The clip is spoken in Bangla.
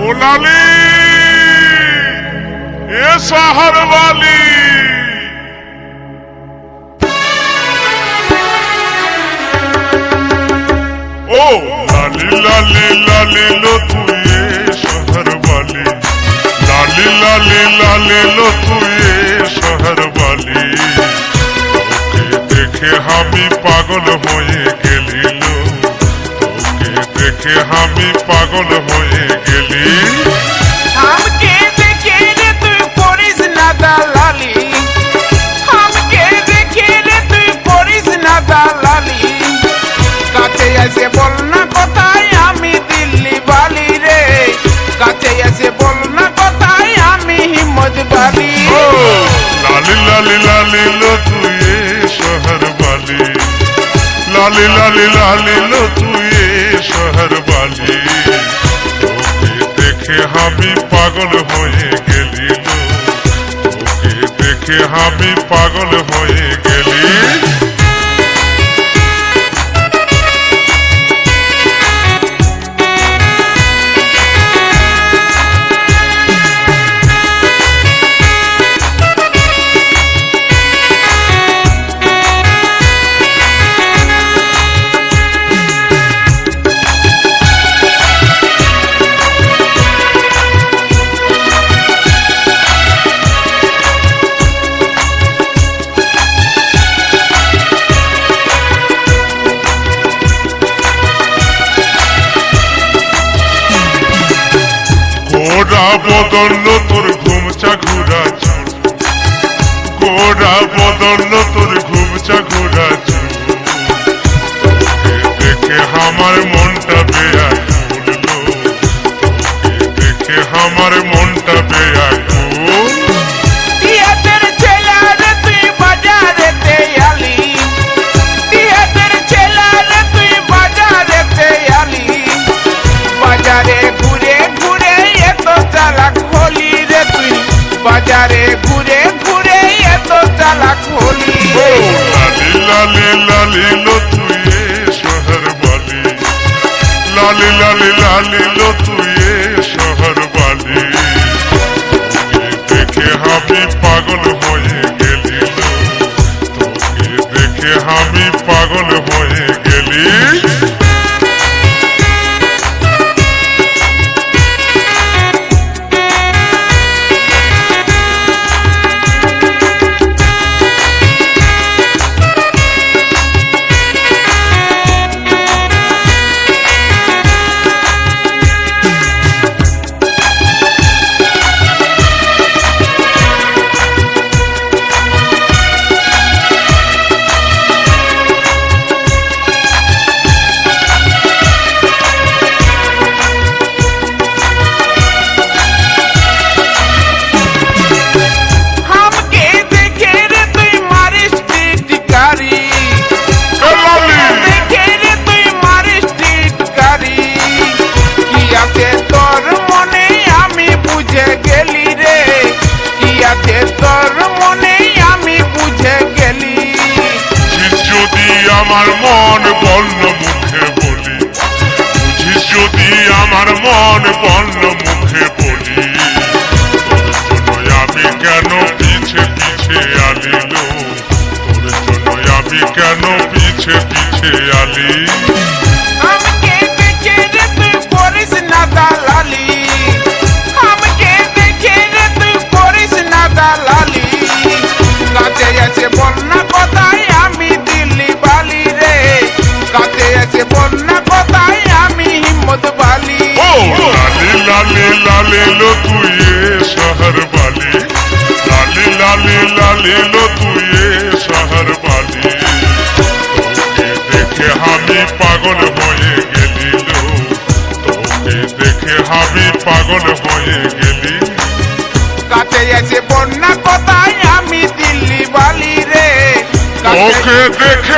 ओ लाली ये शहर वाली ओ लाली लाली लाली लो तू ये शहर वाली लाली लाली लाली लो तू ये शहर वाली তোকে দেখে আমি পাগল হয়ে গেলি লো তোকে দেখে আমি পাগল হয়ে গেলি हमके देखे रे तू पड़िस ना दालाली हमके देखे रे तू पड़िस ना दालाली কাছে এসে বল না কোথায় আমি দিল্লি বালি রে কাছে এসে বল না কোথায় আমি হিম্মত বালি लाली लाली लाली लो तू ये शहर वाली लाली लाली लाली लो तू ये शहर वाली তোকে দেখে আমি পাগল হয়ে গেলি লো তোকে দেখে আমি পাগল হয়ে গেলি গোড়া বদল তোর ঘুমচা ঘুরা চুল গোড়া বদল তোর ঘুমচা ঘুরা চুল তোকে দেখে আমার মনটা বেয়াকুল লো তোকে দেখে আমার মনটা বেয়াকুল টিয়াদের ছেলারে তুই বাজারেতে আলি টিয়াদের ছেলারে তুই বাজারেতে আলি বাজারে ঘুরে ঘুরে এত চালাক হলি রে তুই বাজারে ঘুরে ঘুরে এত চালাক হলি লালি লালি লালি লো তুই এ শহর বালি লালি লালি লালি লো তুই এ শহর বালি তোকে দেখে আমি পাগল হয়ে গেলি লো তোকে দেখে আমি পাগল হয়ে গেলি हमके देखे रे तुई मारिस टिटकारी देखे रे तुई मारिस टिटकारी কি আছে তোর মনে আমি বুঝে গেলি রে কি আছে তোর মনে আমি বুঝে গেলি যদি আমার মন বন্য মুখে বলি বুঝিস যদি আমার মন বন্য মুখে বলি তোর জন্য আমি কেন পিছে পিছে আলিল তোর জন্য আমি কেন পিছে পিছে আলি हमके देखे रे तुई पड़िस ना दालाली हमके देखे रे तुई पड़िस ना दालाली কাছে এসে বল না কোথায় আমি দিল্লি বালি রে কাছে এসে বল না কোথায় আমি হিম্মত বালি ओ लाली लाली लाली लो तू ये शहर वाली लाली लाली लाली लो तू ये शहर वाली তোকে দেখে আমি পাগল হয়ে গেলি লো তোকে দেখে আমি পাগল হয়ে গেলি কাছে এসে বল না কোথায় আমি দিল্লি বালি রে তোকে দেখে